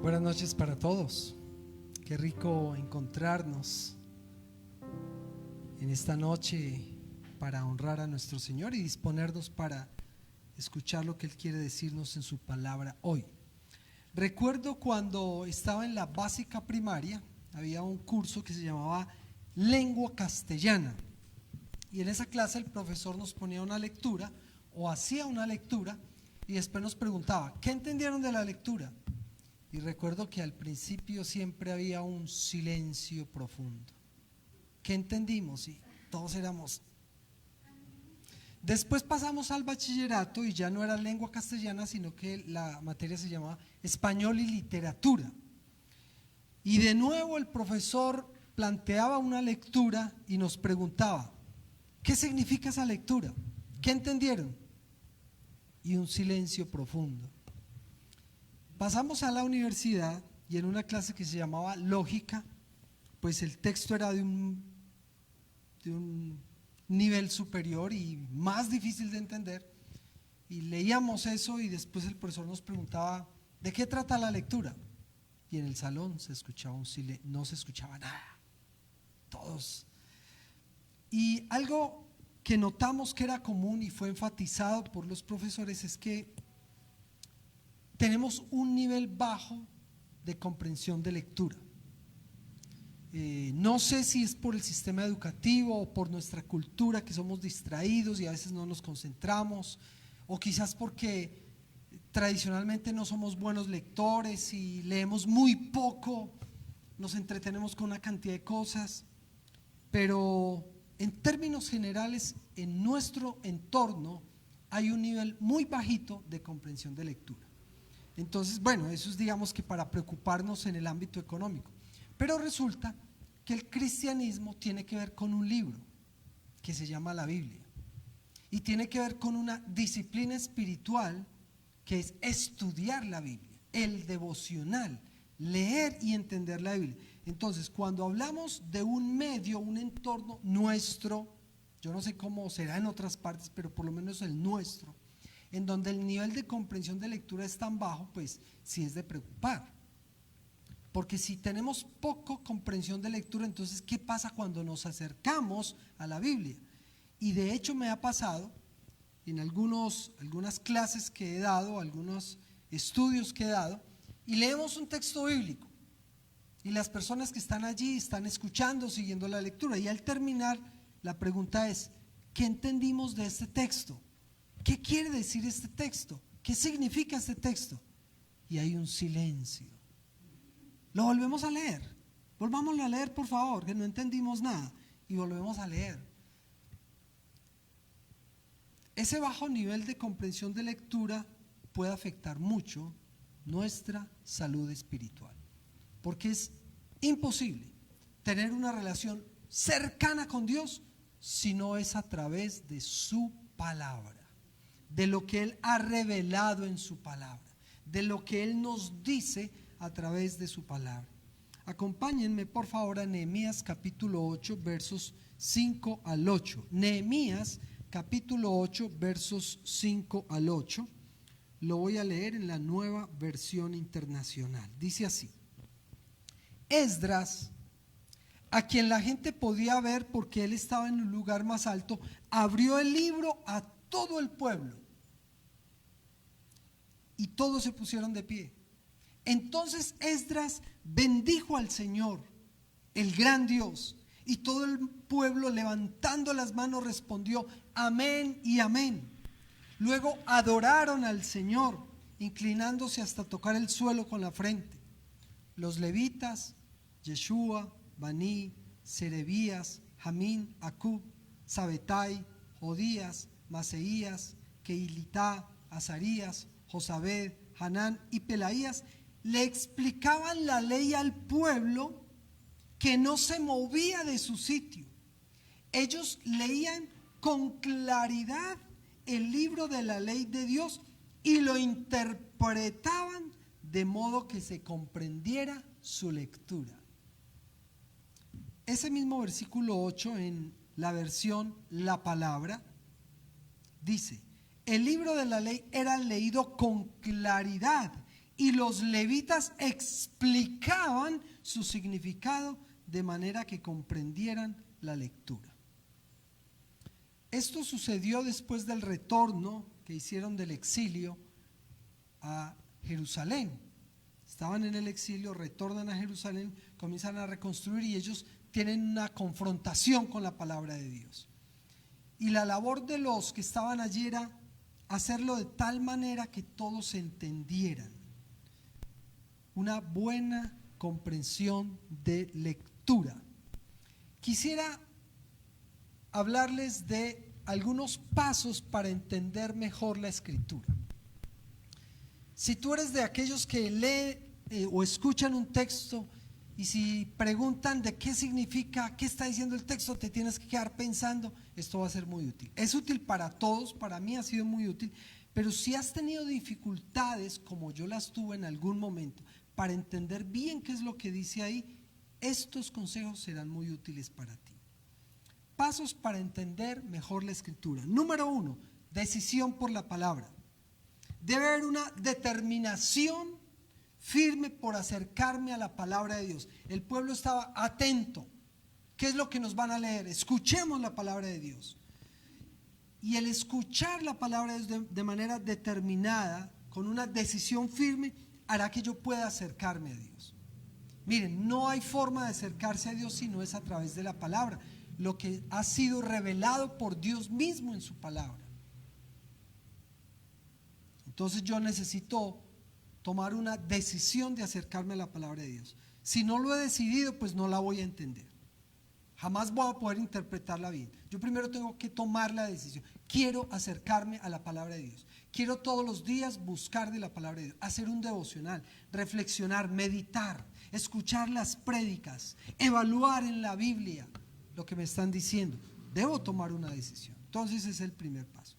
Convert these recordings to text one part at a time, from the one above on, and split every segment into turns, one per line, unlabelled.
Buenas noches para todos. Qué rico encontrarnos en esta noche para honrar a nuestro Señor y disponernos para escuchar lo que Él quiere decirnos en su palabra hoy. Recuerdo cuando estaba en la básica primaria, había un curso que se llamaba Lengua Castellana, y en esa clase el profesor nos ponía una lectura o hacía una lectura y después nos preguntaba: ¿qué entendieron de la lectura? Y recuerdo que al principio siempre había un silencio profundo. ¿Qué entendimos? Y todos éramos. Después pasamos al bachillerato y ya no era lengua castellana, sino que la materia se llamaba español y literatura. Y de nuevo el profesor planteaba una lectura y nos preguntaba: ¿qué significa esa lectura? ¿Qué entendieron? Y un silencio profundo. Pasamos a la universidad y en una clase que se llamaba lógica, pues el texto era de un nivel superior y más difícil de entender, y leíamos eso y después el profesor nos preguntaba: ¿de qué trata la lectura? Y en el salón se escuchaba un silencio, no se escuchaba nada, todos. Y algo que notamos que era común y fue enfatizado por los profesores es que tenemos un nivel bajo de comprensión de lectura. No sé si es por el sistema educativo o por nuestra cultura, que somos distraídos y a veces no nos concentramos, o quizás porque tradicionalmente no somos buenos lectores y leemos muy poco, nos entretenemos con una cantidad de cosas, pero en términos generales en nuestro entorno hay un nivel muy bajito de comprensión de lectura. Entonces, bueno, eso es, digamos, que para preocuparnos en el ámbito económico. Pero resulta que el cristianismo tiene que ver con un libro que se llama la Biblia, y tiene que ver con una disciplina espiritual que es estudiar la Biblia, el devocional, leer y entender la Biblia. Entonces, cuando hablamos de un medio, un entorno nuestro, yo no sé cómo será en otras partes, pero por lo menos el nuestro, en donde el nivel de comprensión de lectura es tan bajo, pues sí es de preocupar. Porque si tenemos poco comprensión de lectura, entonces ¿qué pasa cuando nos acercamos a la Biblia? Y de hecho me ha pasado en algunas clases que he dado, algunos estudios que he dado, y leemos un texto bíblico, y las personas que están allí están escuchando, siguiendo la lectura, y al terminar la pregunta es: ¿qué entendimos de este texto? ¿Qué quiere decir este texto? ¿Qué significa este texto? Y hay un silencio. Lo volvemos a leer. Volvámoslo a leer, por favor, que no entendimos nada. Y volvemos a leer. Ese bajo nivel de comprensión de lectura puede afectar mucho nuestra salud espiritual, porque es imposible tener una relación cercana con Dios si no es a través de su palabra, de lo que Él ha revelado en su palabra, de lo que Él nos dice a través de su palabra. Acompáñenme por favor a Nehemías capítulo 8 versos 5 al 8. Nehemías capítulo 8 versos 5 al 8. Lo voy a leer en la Nueva Versión Internacional. Dice así: Esdras, a quien la gente podía ver porque él estaba en un lugar más alto, abrió el libro a todo el pueblo, y todos se pusieron de pie. Entonces Esdras bendijo al Señor, el gran Dios, y todo el pueblo, levantando las manos, respondió: amén y amén. Luego adoraron al Señor, inclinándose hasta tocar el suelo con la frente. Los levitas, Yeshua, Baní, Serebías, Jamín, Acub, Sabetai, Jodías, Maseías, Keilitá, Azarías, Josabed, Hanán y Pelaías le explicaban la ley al pueblo, que no se movía de su sitio. Ellos leían con claridad el libro de la ley de Dios y lo interpretaban de modo que se comprendiera su lectura. Ese mismo versículo 8 en la versión La Palabra dice: el libro de la ley era leído con claridad y los levitas explicaban su significado de manera que comprendieran la lectura. Esto sucedió después del retorno que hicieron del exilio a Jerusalén. Estaban en el exilio, retornan a Jerusalén, comienzan a reconstruir y ellos tienen una confrontación con la palabra de Dios. Y la labor de los que estaban allí era hacerlo de tal manera que todos entendieran. Una buena comprensión de lectura. Quisiera hablarles de algunos pasos para entender mejor la escritura. Si tú eres de aquellos que lee o escuchan un texto y si preguntan de qué significa, qué está diciendo el texto, te tienes que quedar pensando, esto va a ser muy útil. Es útil para todos, para mí ha sido muy útil, pero si has tenido dificultades, como yo las tuve en algún momento, para entender bien qué es lo que dice ahí, estos consejos serán muy útiles para ti. Pasos para entender mejor la escritura. Número 1, decisión por la palabra. Debe haber una determinación firme por acercarme a la palabra de Dios. El pueblo estaba atento. ¿Qué es lo que nos van a leer? Escuchemos la palabra de Dios. Y el escuchar la palabra de Dios de manera determinada, con una decisión firme, hará que yo pueda acercarme a Dios. Miren, no hay forma de acercarse a Dios si no es a través de la palabra, lo que ha sido revelado por Dios mismo en su palabra. Entonces yo necesito tomar una decisión de acercarme a la palabra de Dios. Si no lo he decidido, pues no la voy a entender. Jamás voy a poder interpretarla bien. Yo primero tengo que tomar la decisión. Quiero acercarme a la palabra de Dios. Quiero todos los días buscar de la palabra de Dios, hacer un devocional, reflexionar, meditar, escuchar las prédicas, evaluar en la Biblia lo que me están diciendo. Debo tomar una decisión. Entonces ese es el primer paso.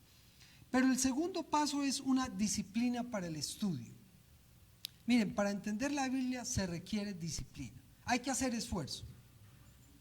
Pero el segundo paso es una disciplina para el estudio. Miren, para entender la Biblia se requiere disciplina. Hay que hacer esfuerzo.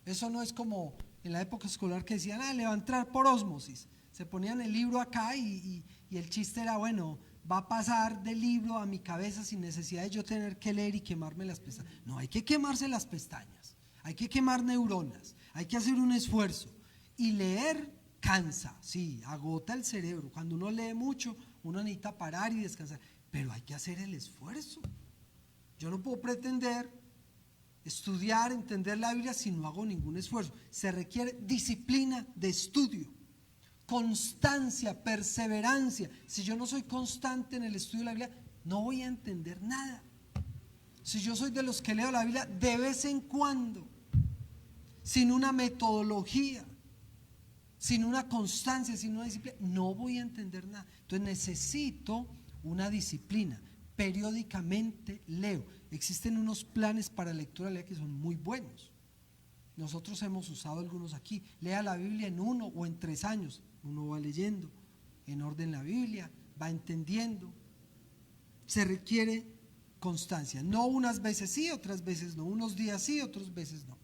Eso no es como en la época escolar que decían, le va a entrar por ósmosis. Se ponían el libro acá y el chiste era, bueno, va a pasar del libro a mi cabeza sin necesidad de yo tener que leer y quemarme las pestañas. No, hay que quemarse las pestañas, hay que quemar neuronas, hay que hacer un esfuerzo. Y leer cansa, sí, agota el cerebro. Cuando uno lee mucho, uno necesita parar y descansar, pero hay que hacer el esfuerzo. Yo no puedo pretender estudiar, entender la Biblia si no hago ningún esfuerzo. Se requiere disciplina de estudio, constancia, perseverancia. Si yo no soy constante en el estudio de la Biblia, no voy a entender nada. Si yo soy de los que leo la Biblia de vez en cuando, sin una metodología, sin una constancia, sin una disciplina, no voy a entender nada. Entonces necesito una disciplina. Periódicamente leo. Existen unos planes para lectura de la Biblia que son muy buenos. Nosotros hemos usado algunos aquí. Lea la Biblia en 1 o en 3 años. Uno va leyendo en orden la Biblia, va entendiendo. Se requiere constancia. No unas veces sí, otras veces no. Unos días sí, otras veces no.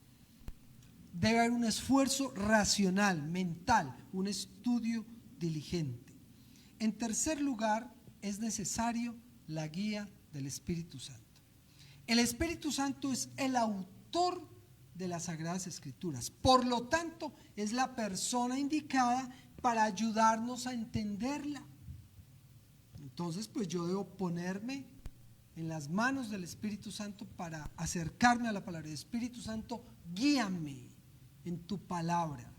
Debe haber un esfuerzo racional, mental, un estudio diligente. En tercer lugar, es necesario la guía del Espíritu Santo. El Espíritu Santo es el autor de las Sagradas Escrituras, por lo tanto es la persona indicada para ayudarnos a entenderla. Entonces pues yo debo ponerme en las manos del Espíritu Santo para acercarme a la palabra. Espíritu Santo, guíame en tu palabra,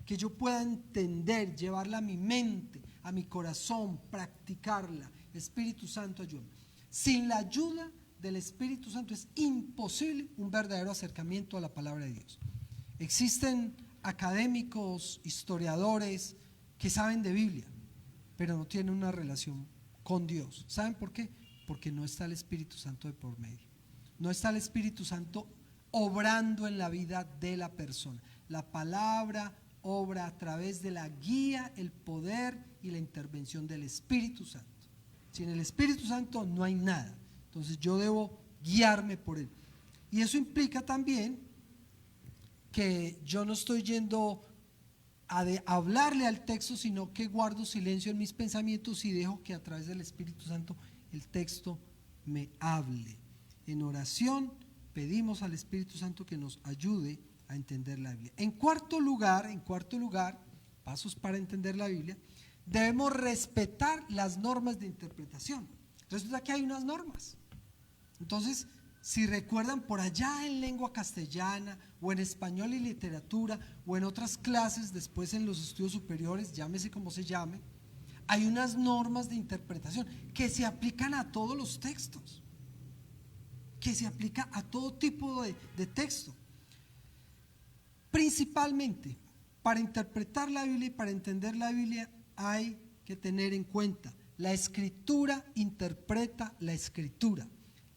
que yo pueda entender, llevarla a mi mente, a mi corazón, practicarla. Espíritu Santo, ayúdame. Sin la ayuda del Espíritu Santo es imposible un verdadero acercamiento a la palabra de Dios. Existen académicos, historiadores que saben de Biblia, pero no tienen una relación con Dios. ¿Saben por qué? Porque no está el Espíritu Santo de por medio. No está el Espíritu Santo obrando en la vida de la persona. La palabra obra a través de la guía, el poder y la intervención del Espíritu Santo. Sin el Espíritu Santo no hay nada. Entonces yo debo guiarme por él. Y eso implica también que yo no estoy yendo a hablarle al texto, sino que guardo silencio en mis pensamientos y dejo que a través del Espíritu Santo el texto me hable. En oración pedimos al Espíritu Santo que nos ayude a entender la Biblia. En cuarto lugar, pasos para entender la Biblia, debemos respetar las normas de interpretación. Resulta que hay unas normas. Entonces, si recuerdan, por allá en lengua castellana o en español y literatura o en otras clases, después en los estudios superiores, llámese como se llame, hay unas normas de interpretación que se aplican a todos los textos, que se aplica a todo tipo de texto. Principalmente, para interpretar la Biblia y para entender la Biblia hay que tener en cuenta: la Escritura interpreta la Escritura.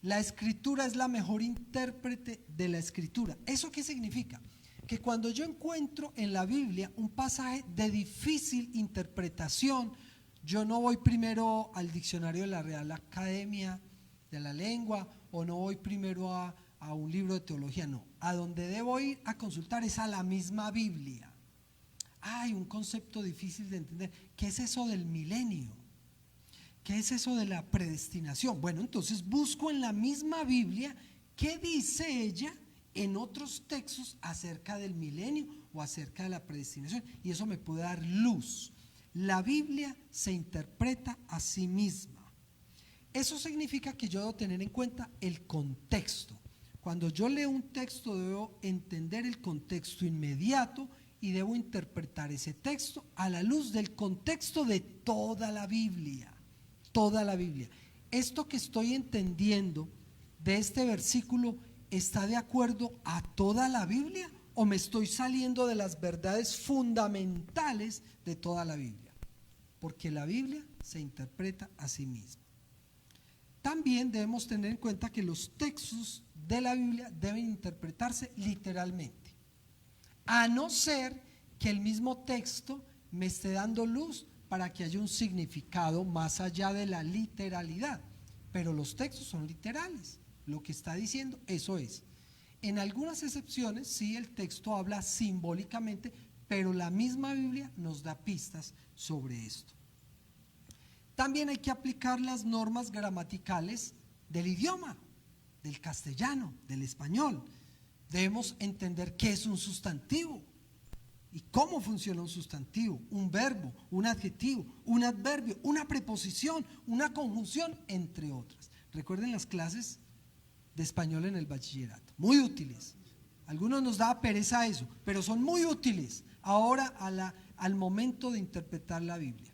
La Escritura es la mejor intérprete de la Escritura. ¿Eso qué significa? Que cuando yo encuentro en la Biblia un pasaje de difícil interpretación, yo no voy primero al diccionario de la Real Academia de la Lengua, o no voy primero a un libro de teología, no. A donde debo ir a consultar es a la misma Biblia. Hay un concepto difícil de entender. ¿Qué es eso del milenio? ¿Qué es eso de la predestinación? Bueno, entonces busco en la misma Biblia qué dice ella en otros textos acerca del milenio o acerca de la predestinación, y eso me puede dar luz. La Biblia se interpreta a sí misma. Eso significa que yo debo tener en cuenta el contexto. Cuando yo leo un texto, debo entender el contexto inmediato y debo interpretar ese texto a la luz del contexto de toda la Biblia. Toda la Biblia. Esto que estoy entendiendo de este versículo, ¿está de acuerdo a toda la Biblia o me estoy saliendo de las verdades fundamentales de toda la Biblia? Porque la Biblia se interpreta a sí misma. También debemos tener en cuenta que los textos de la Biblia deben interpretarse literalmente, a no ser que el mismo texto me esté dando luz para que haya un significado más allá de la literalidad. Pero los textos son literales, lo que está diciendo, eso es. En algunas excepciones, sí, el texto habla simbólicamente, pero la misma Biblia nos da pistas sobre esto. También hay que aplicar las normas gramaticales del idioma, del castellano, del español. Debemos entender qué es un sustantivo y cómo funciona un sustantivo, un verbo, un adjetivo, un adverbio, una preposición, una conjunción, entre otras. Recuerden las clases de español en el bachillerato, muy útiles. Algunos nos da pereza eso, pero son muy útiles ahora al momento de interpretar la Biblia.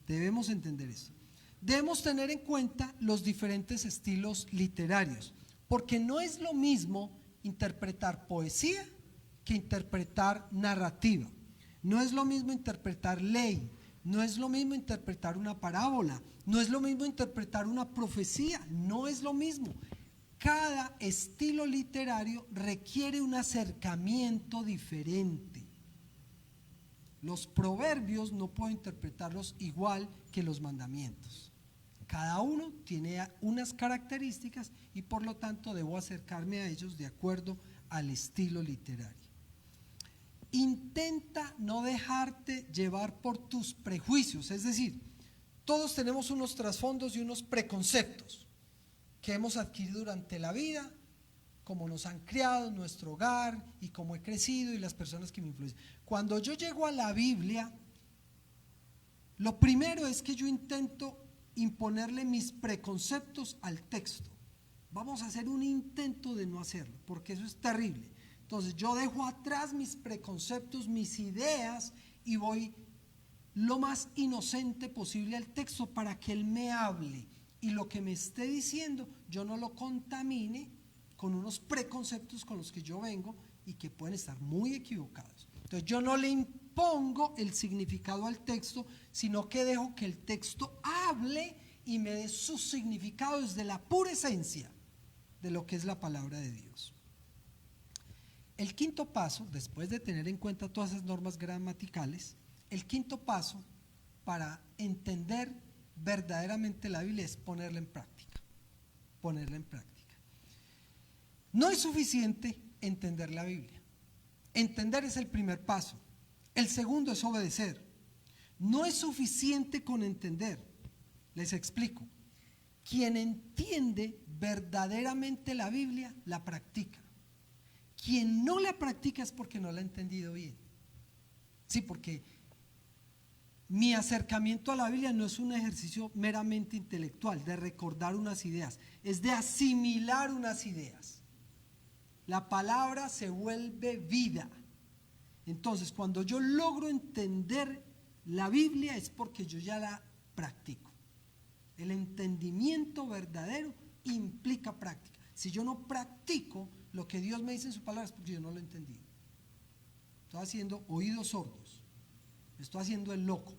Debemos entender eso. Debemos tener en cuenta los diferentes estilos literarios, porque no es lo mismo interpretar poesía que interpretar narrativa. No es lo mismo interpretar ley, no es lo mismo interpretar una parábola, no es lo mismo interpretar una profecía, no es lo mismo. Cada estilo literario requiere un acercamiento diferente. Los proverbios no puedo interpretarlos igual que los mandamientos. Cada uno tiene unas características y por lo tanto debo acercarme a ellos de acuerdo al estilo literario. Intenta no dejarte llevar por tus prejuicios, es decir, todos tenemos unos trasfondos y unos preconceptos que hemos adquirido durante la vida, como nos han criado en nuestro hogar y cómo he crecido y las personas que me influyen. Cuando yo llego a la Biblia, lo primero es que yo intento imponerle mis preconceptos al texto. Vamos a hacer un intento de no hacerlo, porque eso es terrible. Entonces yo dejo atrás mis preconceptos, mis ideas, y voy lo más inocente posible al texto para que él me hable y lo que me esté diciendo yo no lo contamine con unos preconceptos con los que yo vengo y que pueden estar muy equivocados. Entonces yo no le impongo el significado al texto, sino que dejo que el texto hable y me dé su significado desde la pura esencia de lo que es la palabra de Dios. El quinto paso, después de tener en cuenta todas esas normas gramaticales, el quinto paso para entender verdaderamente la Biblia es ponerla en práctica. Ponerla en práctica. No es suficiente entender la Biblia. Entender es el primer paso. El segundo es obedecer. No es suficiente con entender. Les explico. Quien entiende verdaderamente la Biblia, la practica. Quien no la practica es porque no la ha entendido bien. Sí, porque mi acercamiento a la Biblia no es un ejercicio meramente intelectual, de recordar unas ideas, es de asimilar unas ideas. La palabra se vuelve vida. Entonces, cuando yo logro entender la Biblia es porque yo ya la practico. El entendimiento verdadero implica práctica. Si yo no practico lo que Dios me dice en su palabra es porque yo no lo he entendido. Estoy haciendo oídos sordos, me estoy haciendo el loco.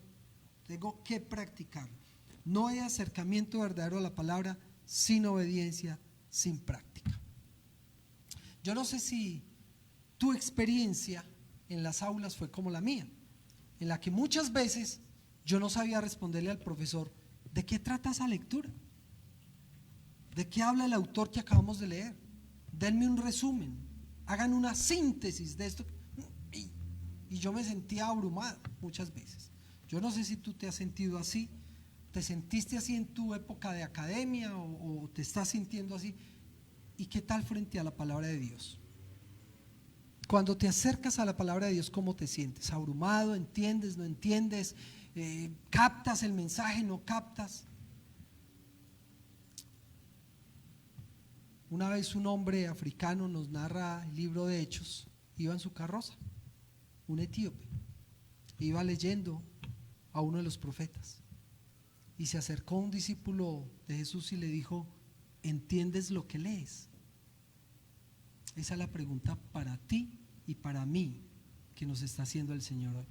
Tengo que practicarlo. No hay acercamiento verdadero a la palabra sin obediencia, sin práctica. Yo no sé si tu experiencia en las aulas fue como la mía, en la que muchas veces yo no sabía responderle al profesor: ¿de qué trata esa lectura? ¿De qué habla el autor que acabamos de leer? Denme un resumen, hagan una síntesis de esto. Y yo me sentía abrumado muchas veces. Yo no sé si tú te has sentido así, te sentiste así en tu época de academia o te estás sintiendo así. ¿Y qué tal frente a la palabra de Dios? Cuando te acercas a la palabra de Dios, ¿cómo te sientes? ¿Abrumado? ¿Entiendes? ¿No entiendes? ¿Captas el mensaje? ¿No captas? Una vez un hombre africano, nos narra el libro de Hechos, iba en su carroza, un etíope, iba leyendo a uno de los profetas y se acercó un discípulo de Jesús y le dijo: ¿entiendes lo que lees? Esa es la pregunta para ti y para mí que nos está haciendo el Señor hoy.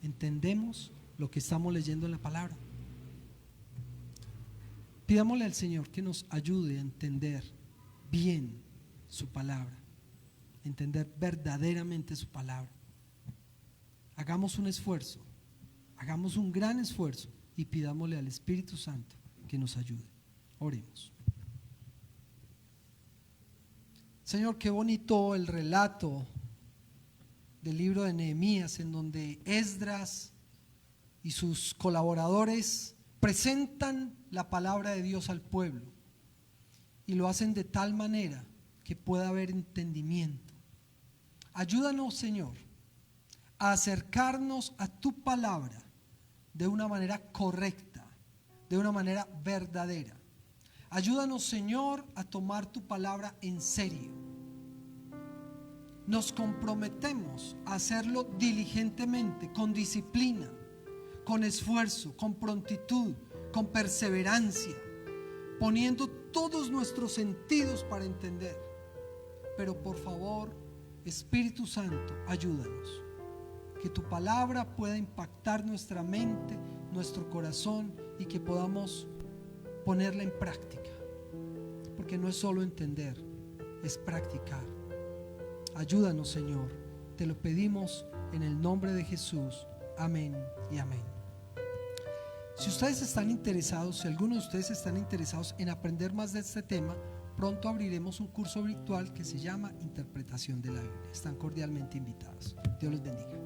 ¿Entendemos lo que estamos leyendo en la palabra? Pidámosle al Señor que nos ayude a entender bien su palabra, entender verdaderamente su palabra. Hagamos un esfuerzo, hagamos un gran esfuerzo y pidámosle al Espíritu Santo que nos ayude. Oremos. Señor, qué bonito el relato del libro de Nehemías, en donde Esdras y sus colaboradores presentan la palabra de Dios al pueblo y lo hacen de tal manera que pueda haber entendimiento. Ayúdanos, Señor, a acercarnos a tu palabra de una manera correcta, de una manera verdadera. Ayúdanos, Señor, a tomar tu palabra en serio. Nos comprometemos a hacerlo diligentemente, con disciplina, con esfuerzo, con prontitud, con perseverancia, poniendo todos nuestros sentidos para entender. Pero por favor, Espíritu Santo, ayúdanos. Que tu palabra pueda impactar nuestra mente, nuestro corazón, y que podamos ponerla en práctica. Porque no es solo entender, es practicar. Ayúdanos, Señor. Te lo pedimos en el nombre de Jesús. Amén y amén. Si ustedes están interesados, si algunos de ustedes están interesados en aprender más de este tema, pronto abriremos un curso virtual que se llama Interpretación de la Biblia. Están cordialmente invitados. Dios los bendiga.